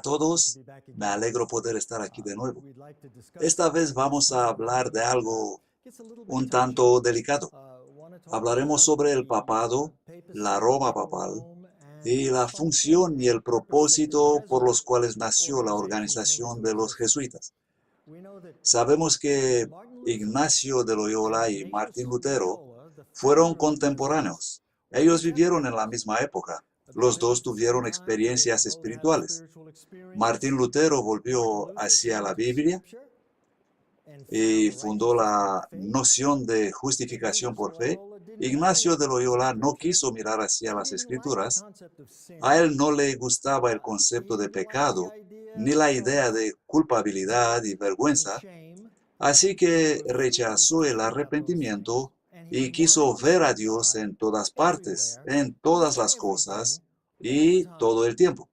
todos, me alegro poder estar aquí de nuevo. Esta vez vamos a hablar de algo un tanto delicado. Hablaremos sobre el papado, la Roma papal, y la función y el propósito por los cuales nació la organización de los jesuitas. Sabemos que Ignacio de Loyola y Martín Lutero fueron contemporáneos. Ellos vivieron en la misma época. Los dos tuvieron experiencias espirituales. Martín Lutero volvió hacia la Biblia y fundó la noción de justificación por fe. Ignacio de Loyola no quiso mirar hacia las Escrituras. A él no le gustaba el concepto de pecado, ni la idea de culpabilidad y vergüenza, así que rechazó el arrepentimiento y quiso ver a Dios en todas partes, en todas las cosas y todo el tiempo.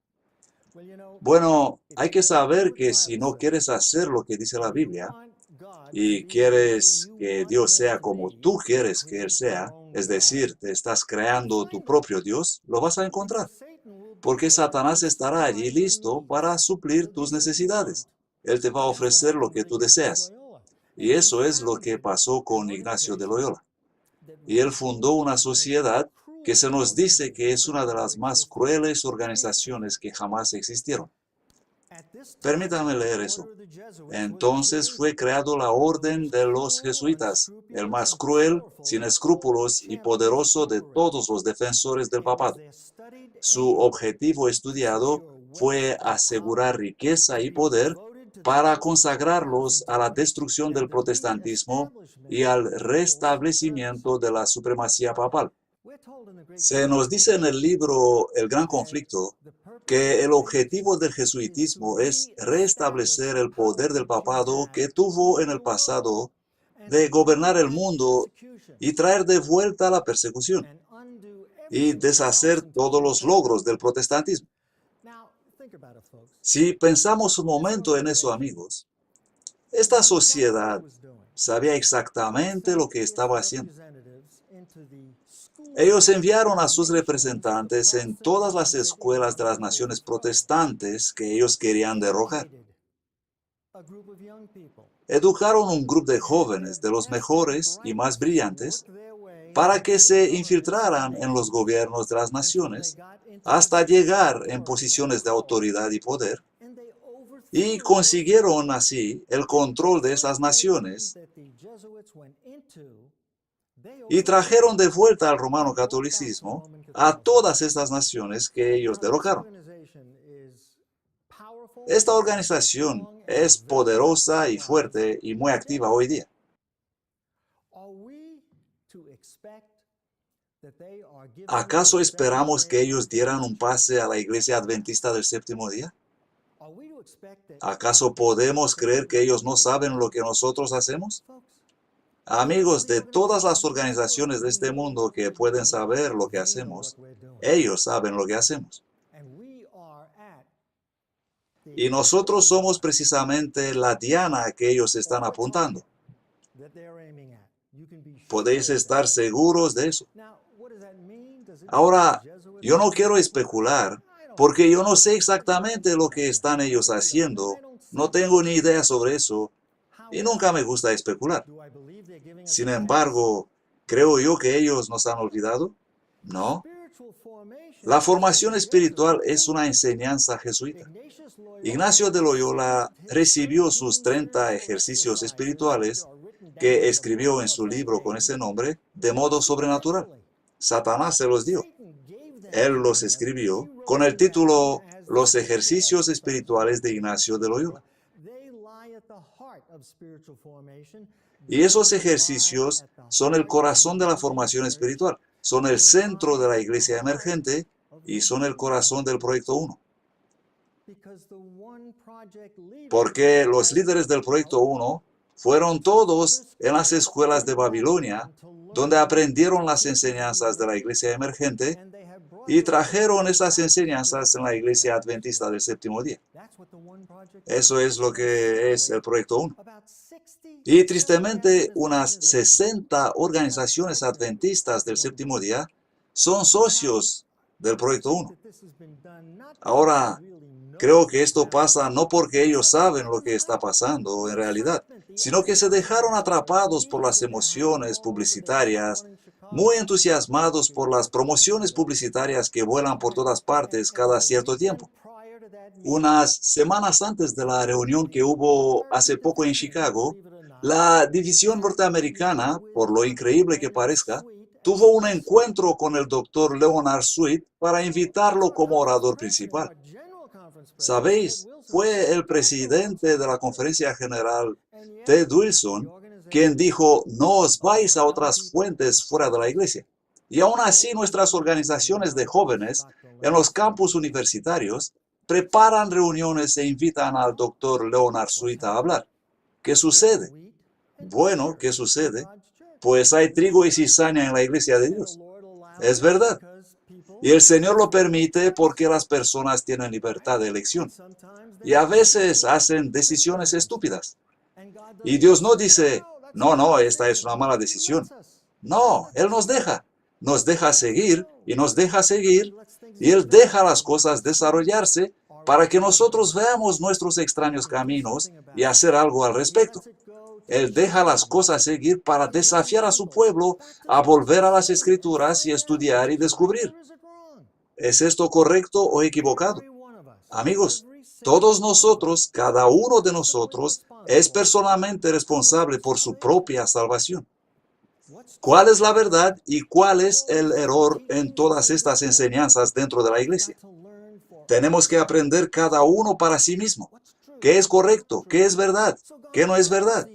Bueno, hay que saber que si no quieres hacer lo que dice la Biblia y quieres que Dios sea como tú quieres que Él sea, es decir, te estás creando tu propio Dios, lo vas a encontrar, porque Satanás estará allí listo para suplir tus necesidades. Él te va a ofrecer lo que tú deseas. Y eso es lo que pasó con Ignacio de Loyola. Y él fundó una sociedad que se nos dice que es una de las más crueles organizaciones que jamás existieron. Permítanme leer eso. Entonces fue creado la Orden de los Jesuitas, el más cruel, sin escrúpulos y poderoso de todos los defensores del papado. Su objetivo estudiado fue asegurar riqueza y poder para consagrarlos a la destrucción del protestantismo y al restablecimiento de la supremacía papal. Se nos dice en el libro El Gran Conflicto que el objetivo del jesuitismo es restablecer el poder del papado que tuvo en el pasado de gobernar el mundo y traer de vuelta la persecución y deshacer todos los logros del protestantismo. Si pensamos un momento en eso, amigos, esta sociedad sabía exactamente lo que estaba haciendo. Ellos enviaron a sus representantes en todas las escuelas de las naciones protestantes que ellos querían derrocar. Educaron un grupo de jóvenes, de los mejores y más brillantes, para que se infiltraran en los gobiernos de las naciones hasta llegar en posiciones de autoridad y poder, y consiguieron así el control de esas naciones y trajeron de vuelta al romano catolicismo a todas estas naciones que ellos derrocaron. Esta organización es poderosa y fuerte y muy activa hoy día. ¿Acaso esperamos que ellos dieran un pase a la Iglesia Adventista del Séptimo Día? ¿Acaso podemos creer que ellos no saben lo que nosotros hacemos? Amigos, de todas las organizaciones de este mundo que pueden saber lo que hacemos, ellos saben lo que hacemos. Y nosotros somos precisamente la diana que ellos están apuntando. Podéis estar seguros de eso. Ahora, yo no quiero especular, porque yo no sé exactamente lo que están ellos haciendo, no tengo ni idea sobre eso, y nunca me gusta especular. Sin embargo, ¿creo yo que ellos nos han olvidado? No. La formación espiritual es una enseñanza jesuita. Ignacio de Loyola recibió sus 30 ejercicios espirituales que escribió en su libro con ese nombre de modo sobrenatural. Satanás se los dio. Él los escribió con el título Los ejercicios espirituales de Ignacio de Loyola. Y esos ejercicios son el corazón de la formación espiritual, son el centro de la iglesia emergente y son el corazón del Proyecto 1. Porque los líderes del Proyecto 1 fueron todos en las escuelas de Babilonia, donde aprendieron las enseñanzas de la iglesia emergente y trajeron esas enseñanzas en la iglesia adventista del séptimo día. Eso es lo que es el Proyecto 1. Y tristemente, unas 60 organizaciones adventistas del séptimo día son socios del Proyecto 1. Ahora, Creo que esto pasa no porque ellos saben lo que está pasando en realidad, sino que se dejaron atrapados por las emociones publicitarias, muy entusiasmados por las promociones publicitarias que vuelan por todas partes cada cierto tiempo. Unas semanas antes de la reunión que hubo hace poco en Chicago, la división norteamericana, por lo increíble que parezca, tuvo un encuentro con el doctor Leonard Sweet para invitarlo como orador principal. ¿Sabéis? Fue el presidente de la conferencia general, Ted Wilson, quien dijo, no os vais a otras fuentes fuera de la iglesia. Y aún así nuestras organizaciones de jóvenes en los campus universitarios preparan reuniones e invitan al doctor Leonard Sweet a hablar. ¿Qué sucede? Bueno, ¿qué sucede? Pues hay trigo y cizaña en la iglesia de Dios. Es verdad. Y el Señor lo permite porque las personas tienen libertad de elección. Y a veces hacen decisiones estúpidas. Y Dios no dice, no, esta es una mala decisión. No, Él nos deja seguir y nos deja seguir, y Él deja las cosas desarrollarse para que nosotros veamos nuestros extraños caminos y hacer algo al respecto. Él deja las cosas seguir para desafiar a su pueblo a volver a las Escrituras y estudiar y descubrir. ¿Es esto correcto o equivocado? Amigos, todos nosotros, cada uno de nosotros, es personalmente responsable por su propia salvación. ¿Cuál es la verdad y cuál es el error en todas estas enseñanzas dentro de la iglesia? Tenemos que aprender cada uno para sí mismo. ¿Qué es correcto? ¿Qué es verdad? ¿Qué no es verdad?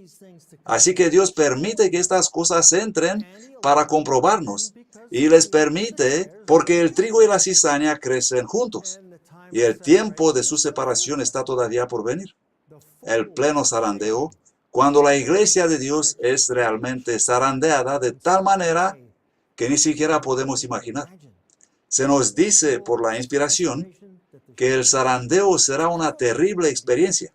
Así que Dios permite que estas cosas entren para comprobarnos. Y les permite porque el trigo y la cizaña crecen juntos. Y el tiempo de su separación está todavía por venir. El pleno zarandeo, cuando la iglesia de Dios es realmente zarandeada de tal manera que ni siquiera podemos imaginar. Se nos dice por la inspiración que el zarandeo será una terrible experiencia,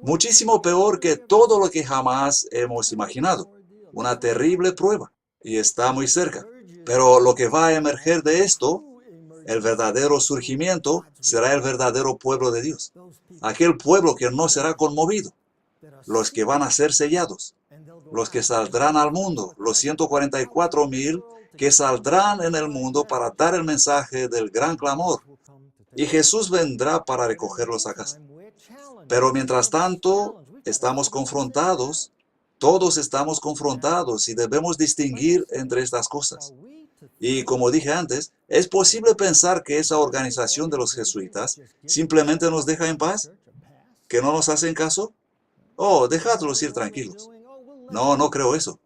muchísimo peor que todo lo que jamás hemos imaginado, una terrible prueba, y está muy cerca. Pero lo que va a emerger de esto, el verdadero surgimiento, será el verdadero pueblo de Dios, aquel pueblo que no será conmovido, los que van a ser sellados, los que saldrán al mundo, los 144,000 que saldrán en el mundo para dar el mensaje del gran clamor. Y Jesús vendrá para recogerlos a casa. Pero mientras tanto, estamos confrontados, todos estamos confrontados y debemos distinguir entre estas cosas. Y como dije antes, ¿es posible pensar que esa organización de los jesuitas simplemente nos deja en paz? ¿Que no nos hacen caso? Oh, dejadlos ir tranquilos. No creo eso.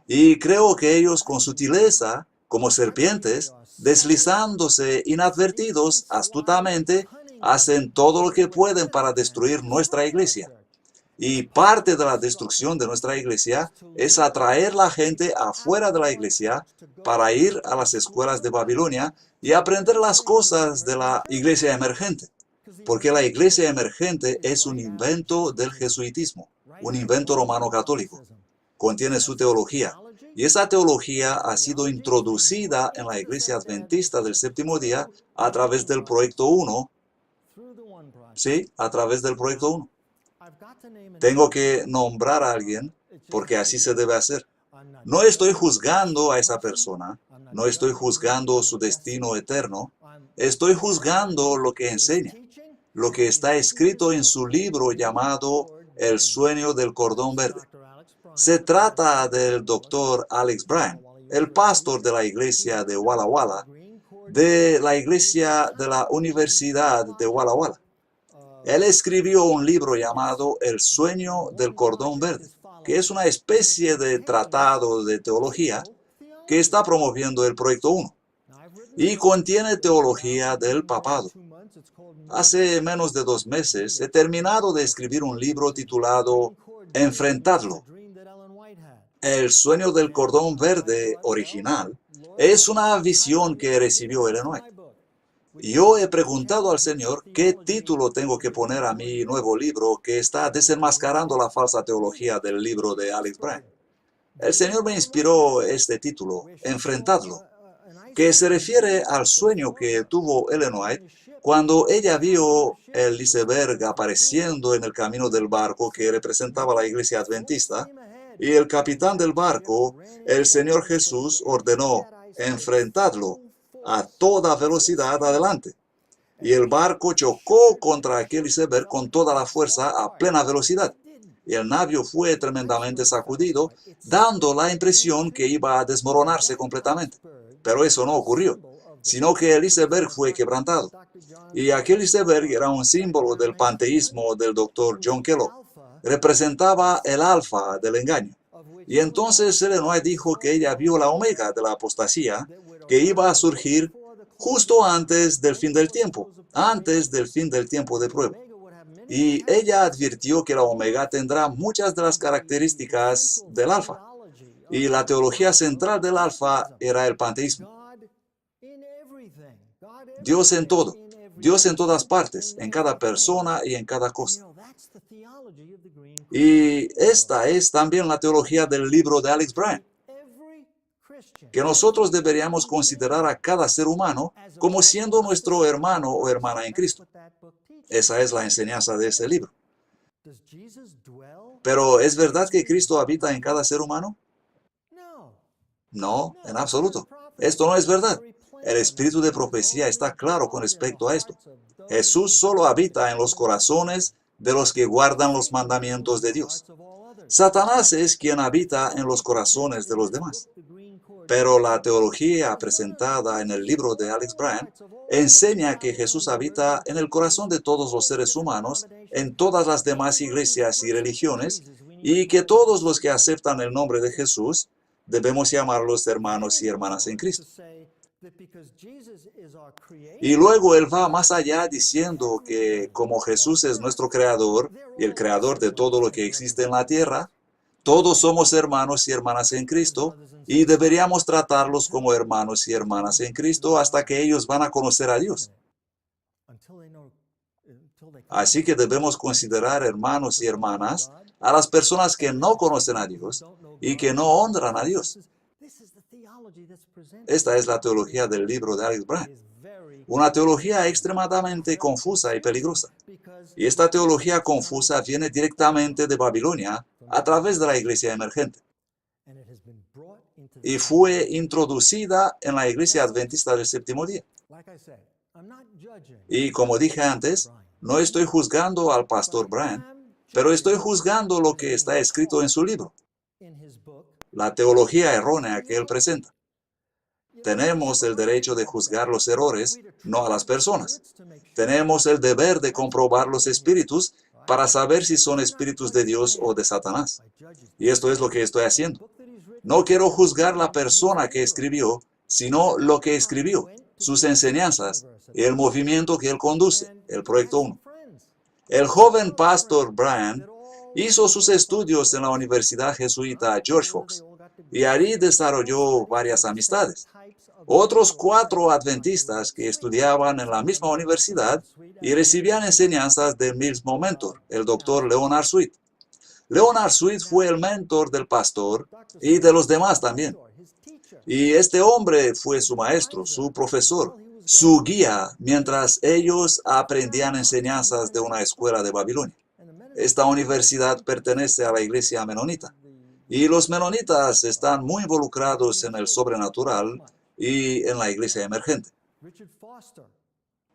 Y creo que ellos con sutileza, como serpientes, deslizándose inadvertidos astutamente, hacen todo lo que pueden para destruir nuestra iglesia. Y parte de la destrucción de nuestra iglesia es atraer la gente afuera de la iglesia para ir a las escuelas de Babilonia y aprender las cosas de la iglesia emergente. Porque la iglesia emergente es un invento del jesuitismo, un invento romano católico. Contiene su teología. Y esa teología ha sido introducida en la iglesia adventista del séptimo día a través del Proyecto 1. Sí, a través del Proyecto 1. Tengo que nombrar a alguien porque así se debe hacer. No estoy juzgando a esa persona, no estoy juzgando su destino eterno, estoy juzgando lo que enseña, lo que está escrito en su libro llamado El sueño del cordón verde. Se trata del doctor Alex Bryan, el pastor de la iglesia de Walla Walla, de la iglesia de la Universidad de Walla Walla. Él escribió un libro llamado El sueño del cordón verde, que es una especie de tratado de teología que está promoviendo el Proyecto 1 y contiene teología del papado. Hace menos de 2 meses he terminado de escribir un libro titulado Enfrentadlo. El sueño del cordón verde original es una visión que recibió Ellen White. Yo he preguntado al Señor qué título tengo que poner a mi nuevo libro que está desenmascarando la falsa teología del libro de Alex Bryan. El Señor me inspiró este título, Enfrentadlo, que se refiere al sueño que tuvo Ellen White Cuando ella vio el iceberg apareciendo en el camino del barco que representaba la iglesia adventista, y el capitán del barco, el Señor Jesús, ordenó: enfrentadlo a toda velocidad adelante. Y el barco chocó contra aquel iceberg con toda la fuerza a plena velocidad. Y el navío fue tremendamente sacudido, dando la impresión que iba a desmoronarse completamente. Pero eso no ocurrió, sino que el iceberg fue quebrantado. Y aquel iceberg era un símbolo del panteísmo del Dr. John Kellogg. Representaba el alfa del engaño. Y entonces Ellen White dijo que ella vio la omega de la apostasía, que iba a surgir justo antes del fin del tiempo de prueba. Y ella advirtió que la omega tendrá muchas de las características del alfa. Y la teología central del alfa era el panteísmo. Dios en todo, Dios en todas partes, en cada persona y en cada cosa. Y esta es también la teología del libro de Alex Brand, que nosotros deberíamos considerar a cada ser humano como siendo nuestro hermano o hermana en Cristo. Esa es la enseñanza de ese libro. Pero ¿es verdad que Cristo habita en cada ser humano? No, en absoluto. Esto no es verdad. El espíritu de profecía está claro con respecto a esto. Jesús solo habita en los corazones de los que guardan los mandamientos de Dios. Satanás es quien habita en los corazones de los demás. Pero la teología presentada en el libro de Alex Brand enseña que Jesús habita en el corazón de todos los seres humanos, en todas las demás iglesias y religiones, y que todos los que aceptan el nombre de Jesús debemos llamarlos hermanos y hermanas en Cristo. Y luego él va más allá diciendo que como Jesús es nuestro creador y el creador de todo lo que existe en la tierra, todos somos hermanos y hermanas en Cristo y deberíamos tratarlos como hermanos y hermanas en Cristo hasta que ellos van a conocer a Dios. Así que debemos considerar hermanos y hermanas a las personas que no conocen a Dios y que no honran a Dios. Esta es la teología del libro de Alex Brand. Una teología extremadamente confusa y peligrosa. Y esta teología confusa viene directamente de Babilonia a través de la iglesia emergente. Y fue introducida en la iglesia adventista del séptimo día. Y como dije antes, no estoy juzgando al pastor Brand, pero estoy juzgando lo que está escrito en su libro, la teología errónea que él presenta. Tenemos el derecho de juzgar los errores, no a las personas. Tenemos el deber de comprobar los espíritus para saber si son espíritus de Dios o de Satanás. Y esto es lo que estoy haciendo. No quiero juzgar la persona que escribió, sino lo que escribió, sus enseñanzas y el movimiento que él conduce, el Proyecto 1. El joven pastor Brand hizo sus estudios en la Universidad Jesuita George Fox y allí desarrolló varias amistades. Otros 4 adventistas que estudiaban en la misma universidad y recibían enseñanzas del mismo mentor, el Dr. Leonard Sweet. Leonard Sweet fue el mentor del pastor y de los demás también. Y este hombre fue su maestro, su profesor, su guía, mientras ellos aprendían enseñanzas de una escuela de Babilonia. Esta universidad pertenece a la iglesia menonita. Y los menonitas están muy involucrados en el sobrenatural y en la iglesia emergente.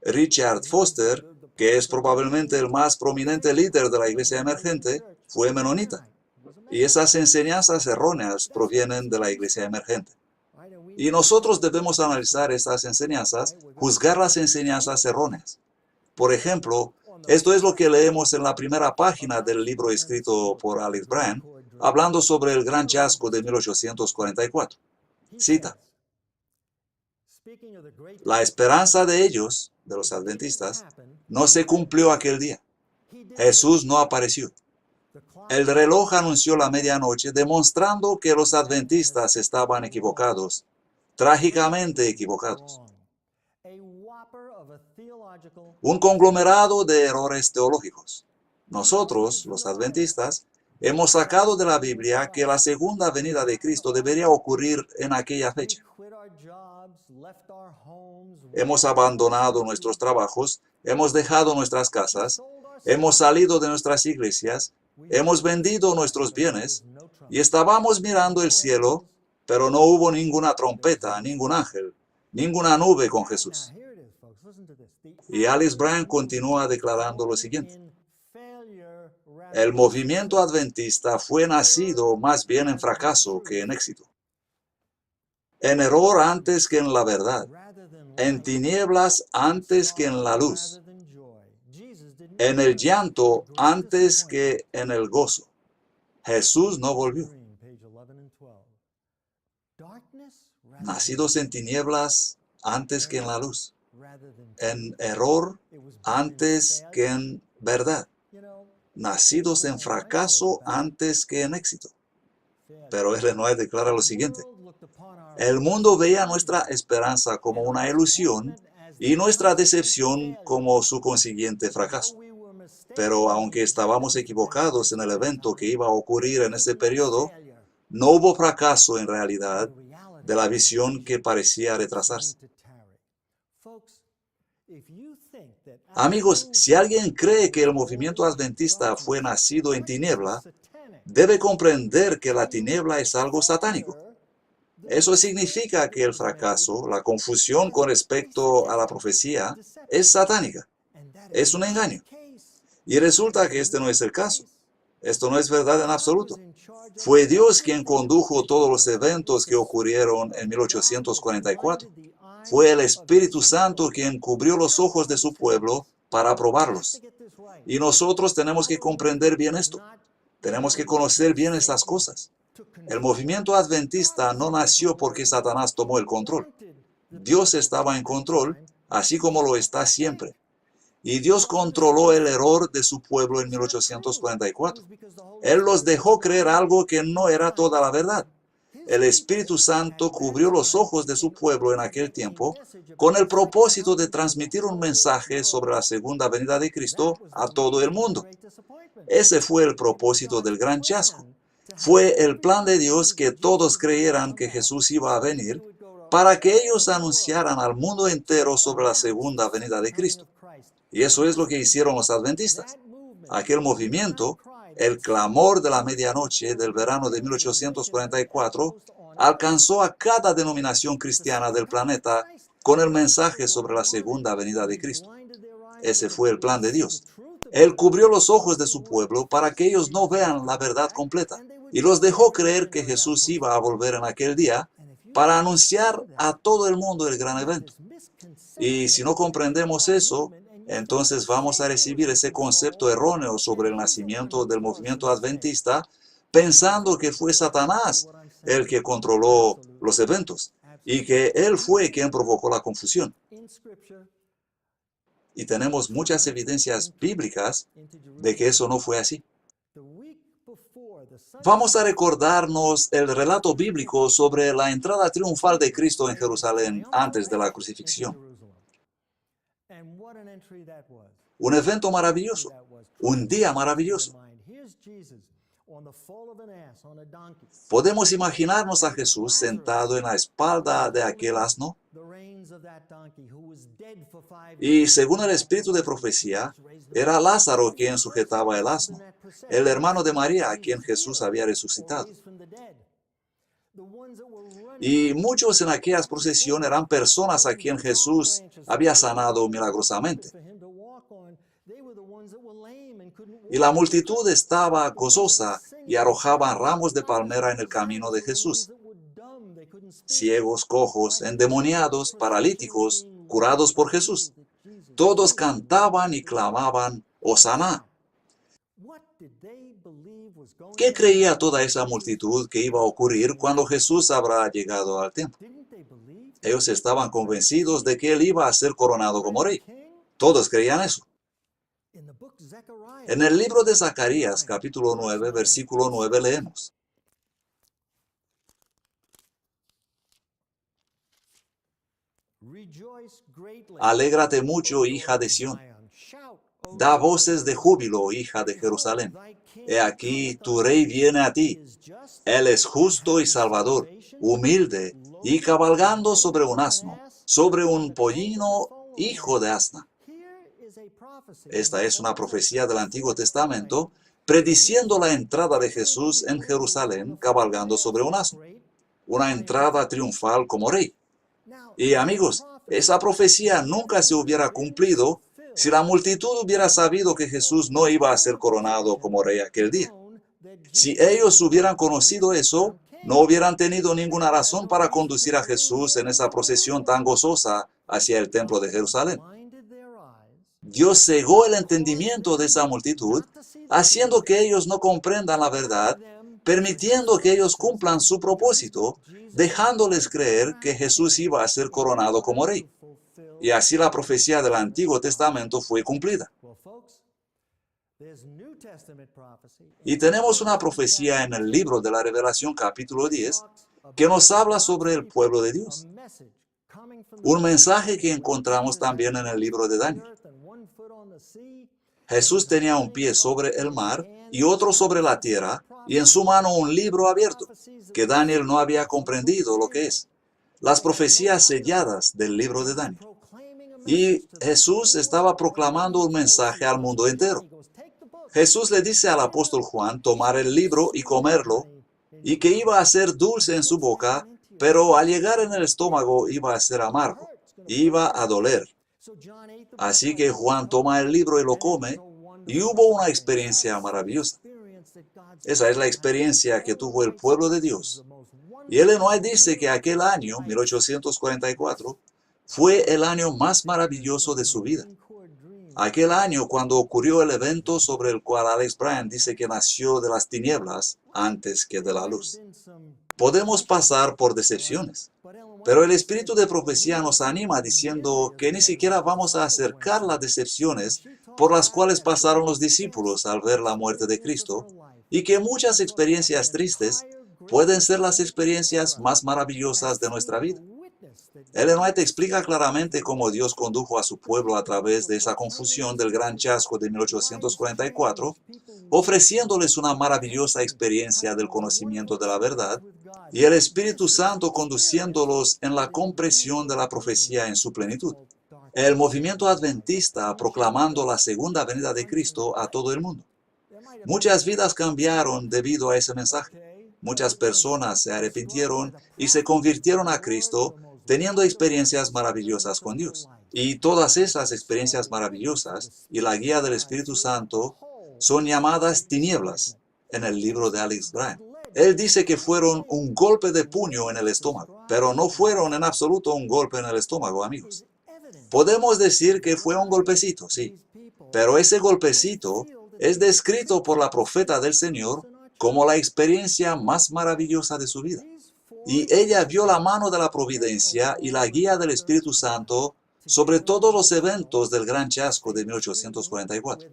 Richard Foster, que es probablemente el más prominente líder de la iglesia emergente, fue menonita. Y esas enseñanzas erróneas provienen de la iglesia emergente. Y nosotros debemos analizar estas enseñanzas, juzgar las enseñanzas erróneas. Por ejemplo, esto es lo que leemos en la primera página del libro escrito por Alex Brand, hablando sobre el gran chasco de 1844. Cita: la esperanza de ellos, de los adventistas, no se cumplió aquel día. Jesús no apareció. El reloj anunció la medianoche, demostrando que los adventistas estaban equivocados, trágicamente equivocados. Un conglomerado de errores teológicos. Nosotros, los adventistas, hemos sacado de la Biblia que la segunda venida de Cristo debería ocurrir en aquella fecha. Hemos abandonado nuestros trabajos, hemos dejado nuestras casas, hemos salido de nuestras iglesias, hemos vendido nuestros bienes y estábamos mirando el cielo, pero no hubo ninguna trompeta, ningún ángel, ninguna nube con Jesús. Y Alice Brand continúa declarando lo siguiente: el movimiento adventista fue nacido más bien en fracaso que en éxito, en error antes que en la verdad, en tinieblas antes que en la luz, en el llanto antes que en el gozo. Jesús no volvió. Nacidos en tinieblas antes que en la luz, en error antes que en verdad, nacidos en fracaso antes que en éxito. Pero Ellen White declara lo siguiente: el mundo veía nuestra esperanza como una ilusión y nuestra decepción como su consiguiente fracaso. Pero aunque estábamos equivocados en el evento que iba a ocurrir en ese periodo, no hubo fracaso en realidad de la visión que parecía retrasarse. Amigos, si alguien cree que el movimiento adventista fue nacido en tiniebla, debe comprender que la tiniebla es algo satánico. Eso significa que el fracaso, la confusión con respecto a la profecía, es satánica. Es un engaño. Y resulta que este no es el caso. Esto no es verdad en absoluto. Fue Dios quien condujo todos los eventos que ocurrieron en 1844. Fue el Espíritu Santo quien cubrió los ojos de su pueblo para probarlos. Y nosotros tenemos que comprender bien esto. Tenemos que conocer bien estas cosas. El movimiento adventista no nació porque Satanás tomó el control. Dios estaba en control, así como lo está siempre. Y Dios controló el error de su pueblo en 1844. Él los dejó creer algo que no era toda la verdad. El Espíritu Santo cubrió los ojos de su pueblo en aquel tiempo con el propósito de transmitir un mensaje sobre la segunda venida de Cristo a todo el mundo. Ese fue el propósito del gran chasco. Fue el plan de Dios que todos creyeran que Jesús iba a venir para que ellos anunciaran al mundo entero sobre la segunda venida de Cristo. Y eso es lo que hicieron los adventistas. Aquel movimiento, el clamor de la medianoche del verano de 1844, alcanzó a cada denominación cristiana del planeta con el mensaje sobre la segunda venida de Cristo. Ese fue el plan de Dios. Él cubrió los ojos de su pueblo para que ellos no vean la verdad completa y los dejó creer que Jesús iba a volver en aquel día para anunciar a todo el mundo el gran evento. Y si no comprendemos eso, entonces vamos a recibir ese concepto erróneo sobre el nacimiento del movimiento adventista, pensando que fue Satanás el que controló los eventos y que él fue quien provocó la confusión. Y tenemos muchas evidencias bíblicas de que eso no fue así. Vamos a recordarnos el relato bíblico sobre la entrada triunfal de Cristo en Jerusalén antes de la crucifixión. Un evento maravilloso, un día maravilloso. Podemos imaginarnos a Jesús sentado en la espalda de aquel asno y, según el espíritu de profecía, era Lázaro quien sujetaba el asno, el hermano de María a quien Jesús había resucitado. Y muchos en aquellas procesiones eran personas a quien Jesús había sanado milagrosamente. Y la multitud estaba gozosa y arrojaban ramos de palmera en el camino de Jesús. Ciegos, cojos, endemoniados, paralíticos, curados por Jesús. Todos cantaban y clamaban, Hosana. ¿Qué creía toda esa multitud que iba a ocurrir cuando Jesús habrá llegado al templo? Ellos estaban convencidos de que él iba a ser coronado como rey. Todos creían eso. En el libro de Zacarías, capítulo 9, versículo 9, leemos: Alégrate mucho, hija de Sión. Da voces de júbilo, hija de Jerusalén. He aquí, tu rey viene a ti. Él es justo y salvador, humilde y cabalgando sobre un asno, sobre un pollino, hijo de asna. Esta es una profecía del Antiguo Testamento, prediciendo la entrada de Jesús en Jerusalén cabalgando sobre un asno, una entrada triunfal como rey. Y amigos, esa profecía nunca se hubiera cumplido si la multitud hubiera sabido que Jesús no iba a ser coronado como rey aquel día. Si ellos hubieran conocido eso, no hubieran tenido ninguna razón para conducir a Jesús en esa procesión tan gozosa hacia el templo de Jerusalén. Dios cegó el entendimiento de esa multitud, haciendo que ellos no comprendan la verdad, permitiendo que ellos cumplan su propósito, dejándoles creer que Jesús iba a ser coronado como rey. Y así la profecía del Antiguo Testamento fue cumplida. Y tenemos una profecía en el libro de la Revelación capítulo 10 que nos habla sobre el pueblo de Dios. Un mensaje que encontramos también en el libro de Daniel. Jesús tenía un pie sobre el mar y otro sobre la tierra, y en su mano un libro abierto, que Daniel no había comprendido lo que es. Las profecías selladas del libro de Daniel. Y Jesús estaba proclamando un mensaje al mundo entero. Jesús le dice al apóstol Juan tomar el libro y comerlo, y que iba a ser dulce en su boca, pero al llegar en el estómago iba a ser amargo, iba a doler. Así que Juan toma el libro y lo come, y hubo una experiencia maravillosa. Esa es la experiencia que tuvo el pueblo de Dios. Y Ellen White dice que aquel año, 1844, fue el año más maravilloso de su vida. Aquel año cuando ocurrió el evento sobre el cual Alex Brand dice que nació de las tinieblas antes que de la luz. Podemos pasar por decepciones, pero el espíritu de profecía nos anima diciendo que ni siquiera vamos a acercar las decepciones por las cuales pasaron los discípulos al ver la muerte de Cristo, y que muchas experiencias tristes pueden ser las experiencias más maravillosas de nuestra vida. Ellen White explica claramente cómo Dios condujo a su pueblo a través de esa confusión del gran chasco de 1844, ofreciéndoles una maravillosa experiencia del conocimiento de la verdad, y el Espíritu Santo conduciéndolos en la comprensión de la profecía en su plenitud. El movimiento adventista proclamando la segunda venida de Cristo a todo el mundo. Muchas vidas cambiaron debido a ese mensaje. Muchas personas se arrepintieron y se convirtieron a Cristo, teniendo experiencias maravillosas con Dios. Y todas esas experiencias maravillosas y la guía del Espíritu Santo son llamadas tinieblas en el libro de Alex Brand. Él dice que fueron un golpe de puño en el estómago, pero no fueron en absoluto un golpe en el estómago, amigos. Podemos decir que fue un golpecito, sí, pero ese golpecito es descrito por la profeta del Señor como la experiencia más maravillosa de su vida. Y ella vio la mano de la providencia y la guía del Espíritu Santo sobre todos los eventos del gran chasco de 1844.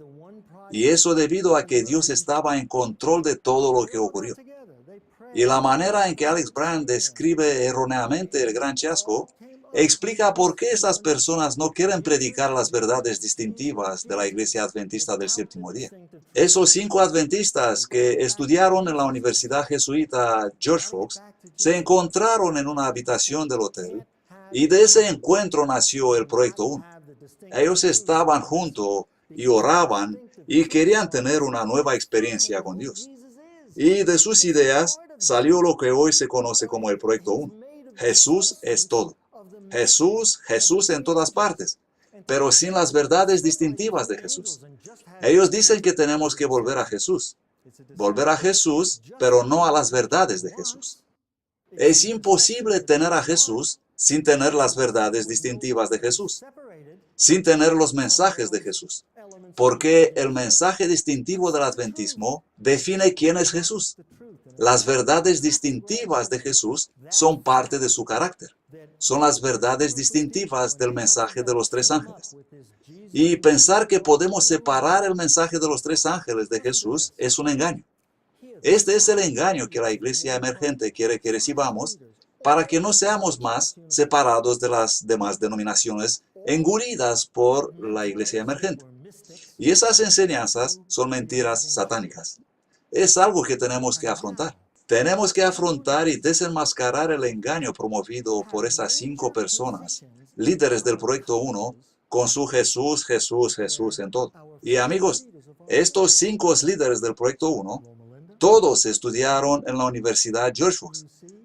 Y eso debido a que Dios estaba en control de todo lo que ocurrió. Y la manera en que Alex Brand describe erróneamente el gran chasco explica por qué esas personas no quieren predicar las verdades distintivas de la Iglesia Adventista del Séptimo Día. Esos 5 adventistas que estudiaron en la Universidad Jesuita George Fox se encontraron en una habitación del hotel, y de ese encuentro nació el Proyecto 1. Ellos estaban juntos y oraban y querían tener una nueva experiencia con Dios. Y de sus ideas salió lo que hoy se conoce como el Proyecto 1. Jesús es todo. Jesús, Jesús en todas partes, pero sin las verdades distintivas de Jesús. Ellos dicen que tenemos que volver a Jesús, pero no a las verdades de Jesús. Es imposible tener a Jesús sin tener las verdades distintivas de Jesús, sin tener los mensajes de Jesús, porque el mensaje distintivo del adventismo define quién es Jesús. Las verdades distintivas de Jesús son parte de su carácter. Son las verdades distintivas del mensaje de los 3 ángeles. Y pensar que podemos separar el mensaje de los 3 ángeles de Jesús es un engaño. Este es el engaño que la iglesia emergente quiere que recibamos para que no seamos más separados de las demás denominaciones engullidas por la iglesia emergente. Y esas enseñanzas son mentiras satánicas. Es algo que tenemos que afrontar. Tenemos que afrontar y desenmascarar el engaño promovido por esas 5 personas, líderes del Proyecto 1, con su Jesús, Jesús, Jesús en todo. Y amigos, estos 5 líderes del Proyecto 1, todos estudiaron en la Universidad George Fox.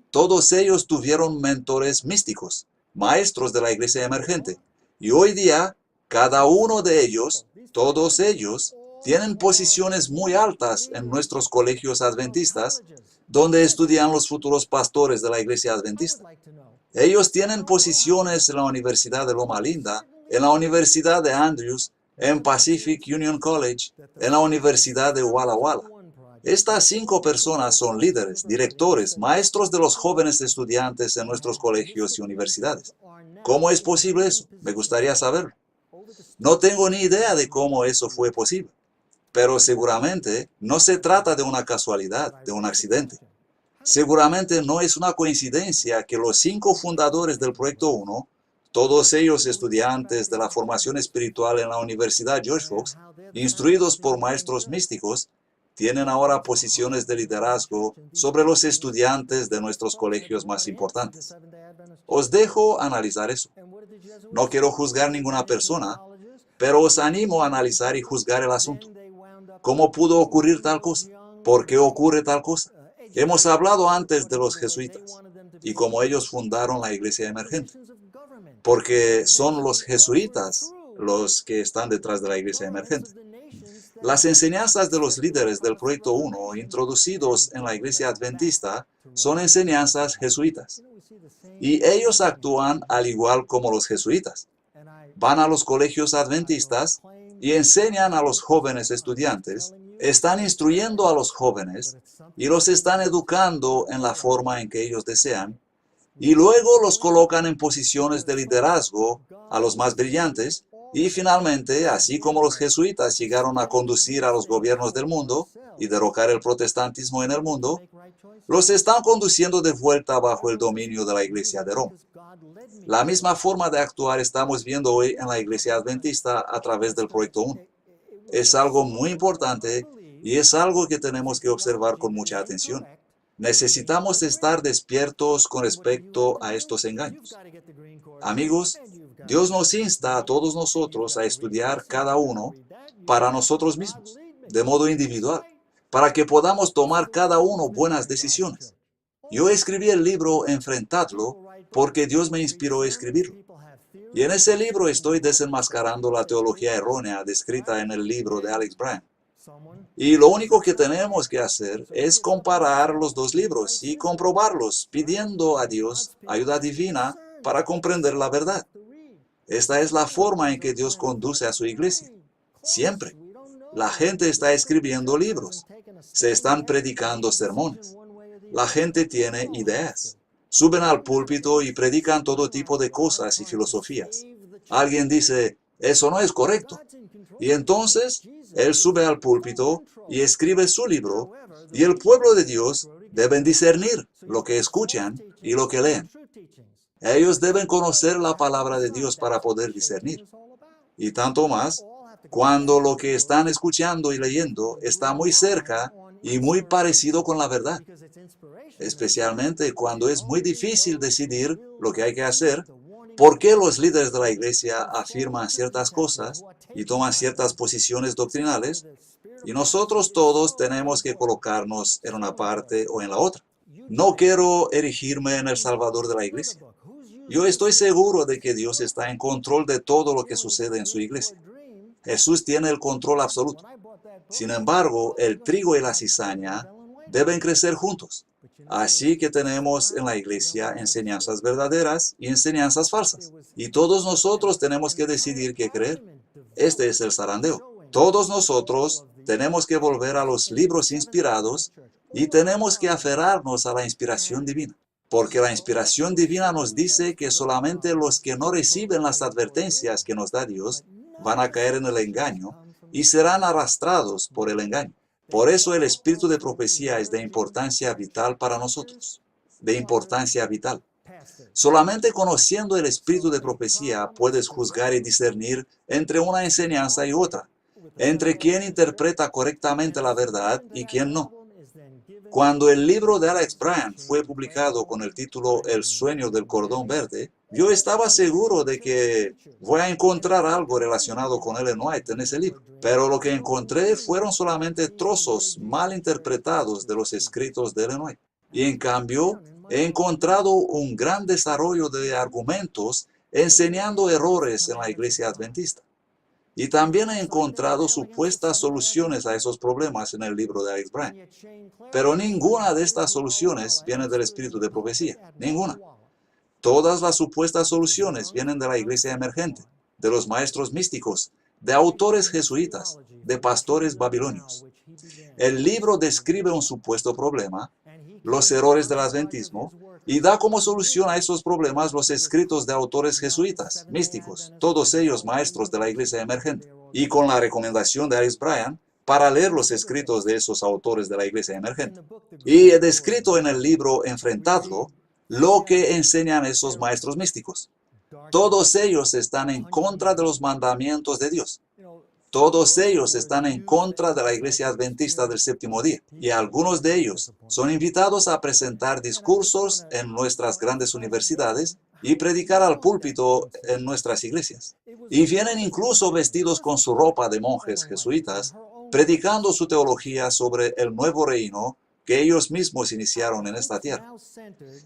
Todos ellos tuvieron mentores místicos, maestros de la iglesia emergente. Y hoy día, cada uno de ellos, todos ellos, tienen posiciones muy altas en nuestros colegios adventistas, donde estudian los futuros pastores de la iglesia adventista. Ellos tienen posiciones en la Universidad de Loma Linda, en la Universidad de Andrews, en Pacific Union College, en la Universidad de Walla Walla. Estas 5 personas son líderes, directores, maestros de los jóvenes estudiantes en nuestros colegios y universidades. ¿Cómo es posible eso? Me gustaría saberlo. No tengo ni idea de cómo eso fue posible, pero seguramente no se trata de una casualidad, de un accidente. Seguramente no es una coincidencia que los 5 fundadores del Proyecto 1, todos ellos estudiantes de la formación espiritual en la Universidad George Fox, instruidos por maestros místicos, tienen ahora posiciones de liderazgo sobre los estudiantes de nuestros colegios más importantes. Os dejo analizar eso. No quiero juzgar ninguna persona, pero os animo a analizar y juzgar el asunto. ¿Cómo pudo ocurrir tal cosa? ¿Por qué ocurre tal cosa? Hemos hablado antes de los jesuitas y cómo ellos fundaron la iglesia emergente. Porque son los jesuitas los que están detrás de la iglesia emergente. Las enseñanzas de los líderes del Proyecto 1 introducidos en la iglesia adventista son enseñanzas jesuitas. Y ellos actúan al igual como los jesuitas. Van a los colegios adventistas y enseñan a los jóvenes estudiantes, están instruyendo a los jóvenes y los están educando en la forma en que ellos desean, y luego los colocan en posiciones de liderazgo a los más brillantes, y finalmente, así como los jesuitas llegaron a conducir a los gobiernos del mundo y derrocar el protestantismo en el mundo, los están conduciendo de vuelta bajo el dominio de la iglesia de Roma. La misma forma de actuar estamos viendo hoy en la iglesia adventista a través del Proyecto 1. Es algo muy importante y es algo que tenemos que observar con mucha atención. Necesitamos estar despiertos con respecto a estos engaños. Amigos, Dios nos insta a todos nosotros a estudiar cada uno para nosotros mismos, de modo individual, para que podamos tomar cada uno buenas decisiones. Yo escribí el libro Enfrentadlo porque Dios me inspiró a escribirlo. Y en ese libro estoy desenmascarando la teología errónea descrita en el libro de Alex Brand. Y lo único que tenemos que hacer es comparar los dos libros y comprobarlos, pidiendo a Dios ayuda divina para comprender la verdad. Esta es la forma en que Dios conduce a su iglesia. Siempre. La gente está escribiendo libros. Se están predicando sermones. La gente tiene ideas. Suben al púlpito y predican todo tipo de cosas y filosofías. Alguien dice, eso no es correcto. Y entonces, él sube al púlpito y escribe su libro, y el pueblo de Dios deben discernir lo que escuchan y lo que leen. Ellos deben conocer la palabra de Dios para poder discernir. Y tanto más, cuando lo que están escuchando y leyendo está muy cerca y muy parecido con la verdad. Especialmente cuando es muy difícil decidir lo que hay que hacer, por qué los líderes de la iglesia afirman ciertas cosas y toman ciertas posiciones doctrinales, y nosotros todos tenemos que colocarnos en una parte o en la otra. No quiero erigirme en el salvador de la iglesia. Yo estoy seguro de que Dios está en control de todo lo que sucede en su iglesia. Jesús tiene el control absoluto. Sin embargo, el trigo y la cizaña deben crecer juntos. Así que tenemos en la iglesia enseñanzas verdaderas y enseñanzas falsas. Y todos nosotros tenemos que decidir qué creer. Este es el zarandeo. Todos nosotros tenemos que volver a los libros inspirados y tenemos que aferrarnos a la inspiración divina. Porque la inspiración divina nos dice que solamente los que no reciben las advertencias que nos da Dios van a caer en el engaño y serán arrastrados por el engaño. Por eso el espíritu de profecía es de importancia vital para nosotros. De importancia vital. Solamente conociendo el espíritu de profecía puedes juzgar y discernir entre una enseñanza y otra. entre quién interpreta correctamente la verdad y quién no. Cuando el libro de Alex Brand fue publicado con el título El sueño del cordón verde, yo estaba seguro de que voy a encontrar algo relacionado con Ellen White en ese libro. Pero lo que encontré fueron solamente trozos mal interpretados de los escritos de Ellen White. Y en cambio, he encontrado un gran desarrollo de argumentos enseñando errores en la iglesia adventista. Y también he encontrado supuestas soluciones a esos problemas en el libro de Alex Brand. Pero ninguna de estas soluciones viene del espíritu de profecía. Ninguna. Todas las supuestas soluciones vienen de la iglesia emergente, de los maestros místicos, de autores jesuitas, de pastores babilonios. El libro describe un supuesto problema, los errores del adventismo, y da como solución a esos problemas los escritos de autores jesuitas, místicos, todos ellos maestros de la iglesia emergente. Y con la recomendación de Alex Brand, para leer los escritos de esos autores de la iglesia emergente. Y he descrito en el libro Enfrentadlo lo que enseñan esos maestros místicos. Todos ellos están en contra de los mandamientos de Dios. Todos ellos están en contra de la iglesia adventista del séptimo día, y algunos de ellos son invitados a presentar discursos en nuestras grandes universidades y predicar al púlpito en nuestras iglesias. Y vienen incluso vestidos con su ropa de monjes jesuitas, predicando su teología sobre el nuevo reino que ellos mismos iniciaron en esta tierra.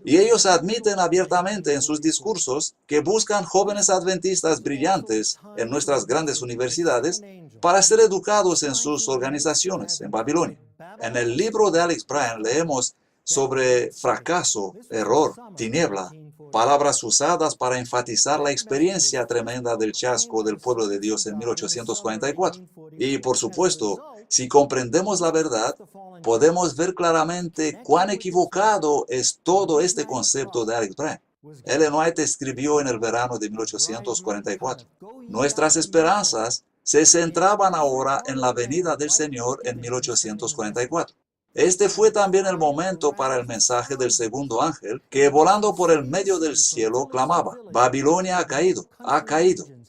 Y ellos admiten abiertamente en sus discursos que buscan jóvenes adventistas brillantes en nuestras grandes universidades para ser educados en sus organizaciones en Babilonia. En el libro de Alex Brand leemos sobre fracaso, error, tiniebla, palabras usadas para enfatizar la experiencia tremenda del chasco del pueblo de Dios en 1844. Y por supuesto, si comprendemos la verdad, podemos ver claramente cuán equivocado es todo este concepto de Alex Brand. Ellen White escribió en el verano de 1844, nuestras esperanzas se centraban ahora en la venida del Señor en 1844. Este fue también el momento para el mensaje del segundo ángel, que volando por el medio del cielo clamaba, Babilonia ha caído,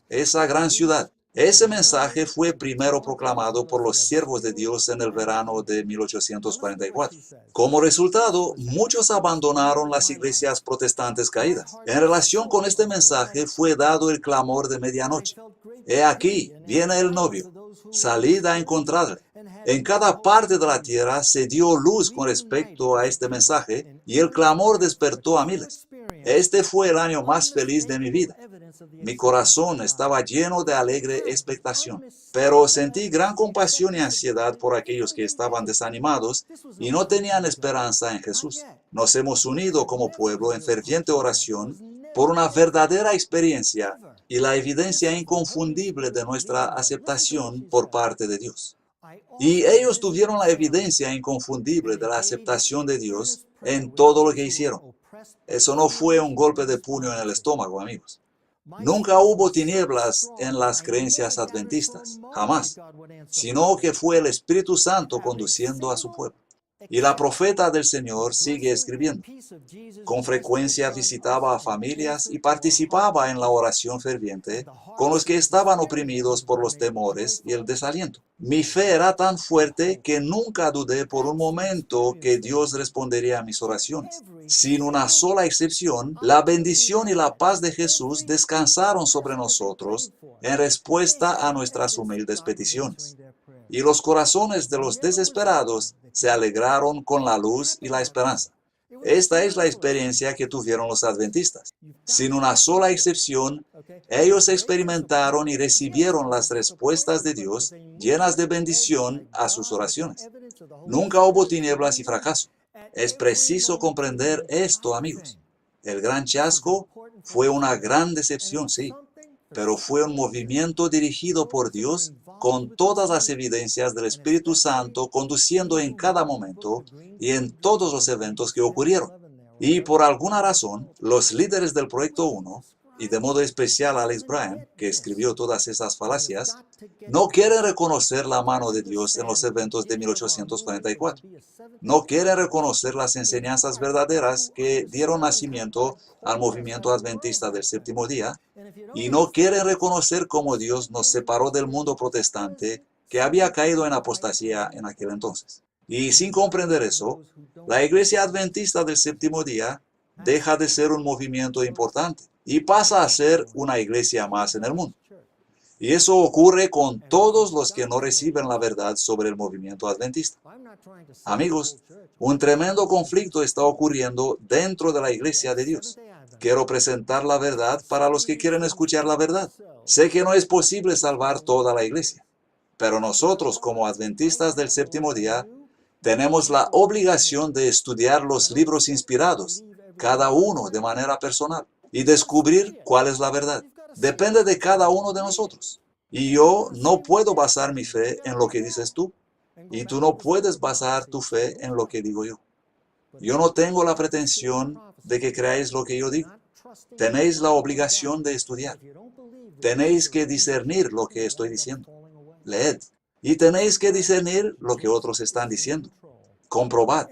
esa gran ciudad. Ese mensaje fue primero proclamado por los siervos de Dios en el verano de 1844. Como resultado, muchos abandonaron las iglesias protestantes caídas. En relación con este mensaje fue dado el clamor de medianoche. He aquí, viene el novio, salid a encontrarle. En cada parte de la tierra se dio luz con respecto a este mensaje y el clamor despertó a miles. Este fue el año más feliz de mi vida. Mi corazón estaba lleno de alegre expectación, pero sentí gran compasión y ansiedad por aquellos que estaban desanimados y no tenían esperanza en Jesús. Nos hemos unido como pueblo en ferviente oración por una verdadera experiencia y la evidencia inconfundible de nuestra aceptación por parte de Dios. Y ellos tuvieron la evidencia inconfundible de la aceptación de Dios en todo lo que hicieron. Eso no fue un golpe de puño en el estómago, amigos. Nunca hubo tinieblas en las creencias adventistas, jamás, sino que fue el Espíritu Santo conduciendo a su pueblo. Y la profeta del Señor sigue escribiendo. Con frecuencia visitaba a familias y participaba en la oración ferviente con los que estaban oprimidos por los temores y el desaliento. Mi fe era tan fuerte que nunca dudé por un momento que Dios respondería a mis oraciones. Sin una sola excepción, la bendición y la paz de Jesús descansaron sobre nosotros en respuesta a nuestras humildes peticiones. Y los corazones de los desesperados se alegraron con la luz y la esperanza. Esta es la experiencia que tuvieron los adventistas. Sin una sola excepción, ellos experimentaron y recibieron las respuestas de Dios llenas de bendición a sus oraciones. Nunca hubo tinieblas y fracaso. Es preciso comprender esto, amigos. El gran chasco fue una gran decepción, sí, pero fue un movimiento dirigido por Dios con todas las evidencias del Espíritu Santo conduciendo en cada momento y en todos los eventos que ocurrieron. Y por alguna razón, los líderes del Proyecto 1, y de modo especial Alex Brand, que escribió todas esas falacias, no quieren reconocer la mano de Dios en los eventos de 1844. No quieren reconocer las enseñanzas verdaderas que dieron nacimiento al movimiento adventista del séptimo día, y no quieren reconocer cómo Dios nos separó del mundo protestante que había caído en apostasía en aquel entonces. Y sin comprender eso, la Iglesia Adventista del Séptimo Día deja de ser un movimiento importante y pasa a ser una iglesia más en el mundo. Y eso ocurre con todos los que no reciben la verdad sobre el movimiento adventista. Amigos, un tremendo conflicto está ocurriendo dentro de la iglesia de Dios. Quiero presentar la verdad para los que quieren escuchar la verdad. Sé que no es posible salvar toda la iglesia, pero nosotros como adventistas del séptimo día tenemos la obligación de estudiar los libros inspirados, cada uno de manera personal, y descubrir cuál es la verdad. Depende de cada uno de nosotros. Y yo no puedo basar mi fe en lo que dices tú. Y tú no puedes basar tu fe en lo que digo yo. Yo no tengo la pretensión de que creáis lo que yo digo. Tenéis la obligación de estudiar. Tenéis que discernir lo que estoy diciendo. Leed. Y tenéis que discernir lo que otros están diciendo. Comprobad.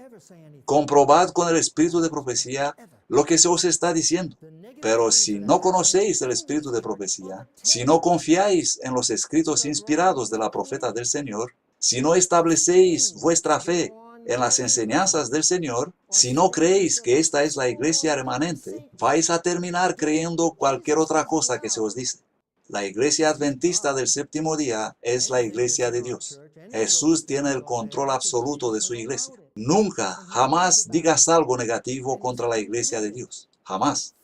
Comprobad con el espíritu de profecía lo que se os está diciendo. Pero si no conocéis el espíritu de profecía, si no confiáis en los escritos inspirados de la profeta del Señor, si no establecéis vuestra fe en las enseñanzas del Señor, si no creéis que esta es la iglesia remanente, vais a terminar creyendo cualquier otra cosa que se os dice. La iglesia adventista del séptimo día es la iglesia de Dios. Jesús tiene el control absoluto de su iglesia. Nunca, jamás digas algo negativo contra la iglesia de Dios. Jamás.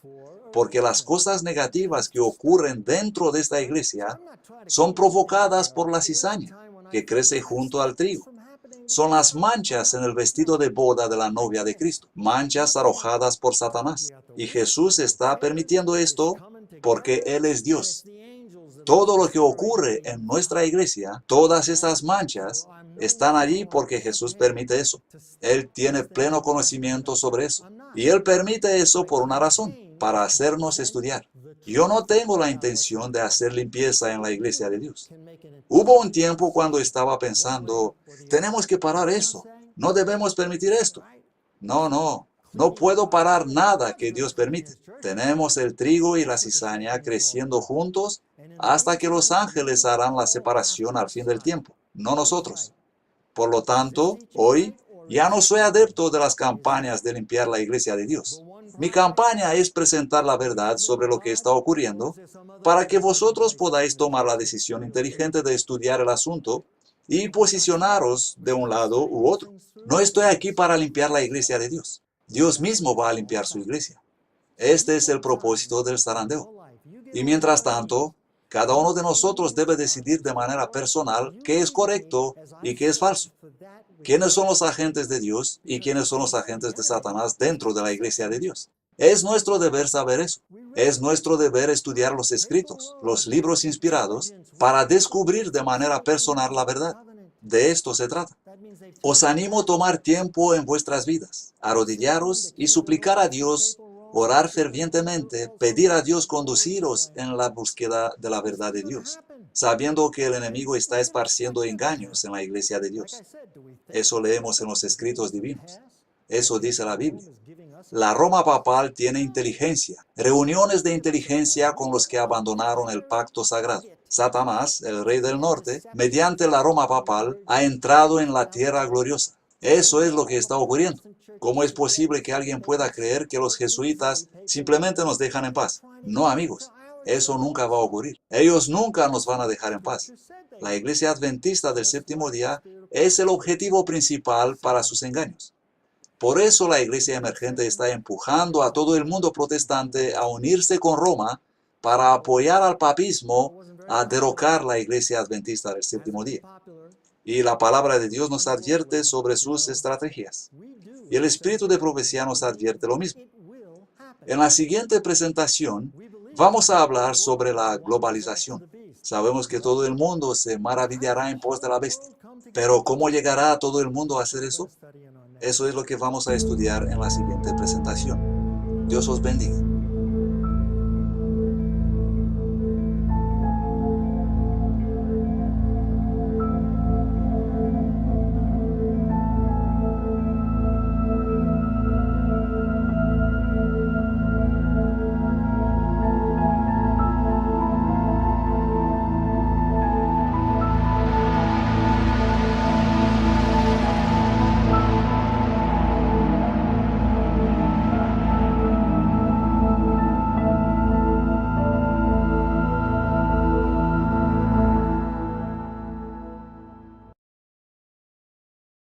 Porque las cosas negativas que ocurren dentro de esta iglesia son provocadas por la cizaña que crece junto al trigo. Son las manchas en el vestido de boda de la novia de Cristo, manchas arrojadas por Satanás. Y Jesús está permitiendo esto porque Él es Dios. Todo lo que ocurre en nuestra iglesia, todas estas manchas, están allí porque Jesús permite eso. Él tiene pleno conocimiento sobre eso. Y Él permite eso por una razón, para hacernos estudiar. Yo no tengo la intención de hacer limpieza en la iglesia de Dios. Hubo un tiempo cuando estaba pensando, tenemos que parar eso. No debemos permitir esto. No puedo parar nada que Dios permite. Tenemos el trigo y la cizaña creciendo juntos hasta que los ángeles harán la separación al fin del tiempo, no nosotros. Por lo tanto, hoy ya no soy adepto de las campañas de limpiar la iglesia de Dios. Mi campaña es presentar la verdad sobre lo que está ocurriendo para que vosotros podáis tomar la decisión inteligente de estudiar el asunto y posicionaros de un lado u otro. No estoy aquí para limpiar la iglesia de Dios. Dios mismo va a limpiar su iglesia. Este es el propósito del zarandeo. Y mientras tanto, cada uno de nosotros debe decidir de manera personal qué es correcto y qué es falso. ¿Quiénes son los agentes de Dios y quiénes son los agentes de Satanás dentro de la iglesia de Dios? Es nuestro deber saber eso. Es nuestro deber estudiar los escritos, los libros inspirados, para descubrir de manera personal la verdad. De esto se trata. Os animo a tomar tiempo en vuestras vidas, arrodillaros y suplicar a Dios, orar fervientemente, pedir a Dios conduciros en la búsqueda de la verdad de Dios, sabiendo que el enemigo está esparciendo engaños en la iglesia de Dios. Eso leemos en los escritos divinos. Eso dice la Biblia. La Roma papal tiene inteligencia, reuniones de inteligencia con los que abandonaron el pacto sagrado. Satanás, el rey del norte, mediante la Roma papal, ha entrado en la tierra gloriosa. Eso es lo que está ocurriendo. ¿Cómo es posible que alguien pueda creer que los jesuitas simplemente nos dejan en paz? No, amigos. Eso nunca va a ocurrir. Ellos nunca nos van a dejar en paz. La iglesia adventista del séptimo día es el objetivo principal para sus engaños. Por eso la iglesia emergente está empujando a todo el mundo protestante a unirse con Roma para apoyar al papismo a derrocar la iglesia adventista del séptimo día. Y la palabra de Dios nos advierte sobre sus estrategias. Y el espíritu de profecía nos advierte lo mismo. En la siguiente presentación vamos a hablar sobre la globalización. Sabemos que todo el mundo se maravillará en pos de la bestia. Pero ¿cómo llegará a todo el mundo a hacer eso? Eso es lo que vamos a estudiar en la siguiente presentación. Dios os bendiga.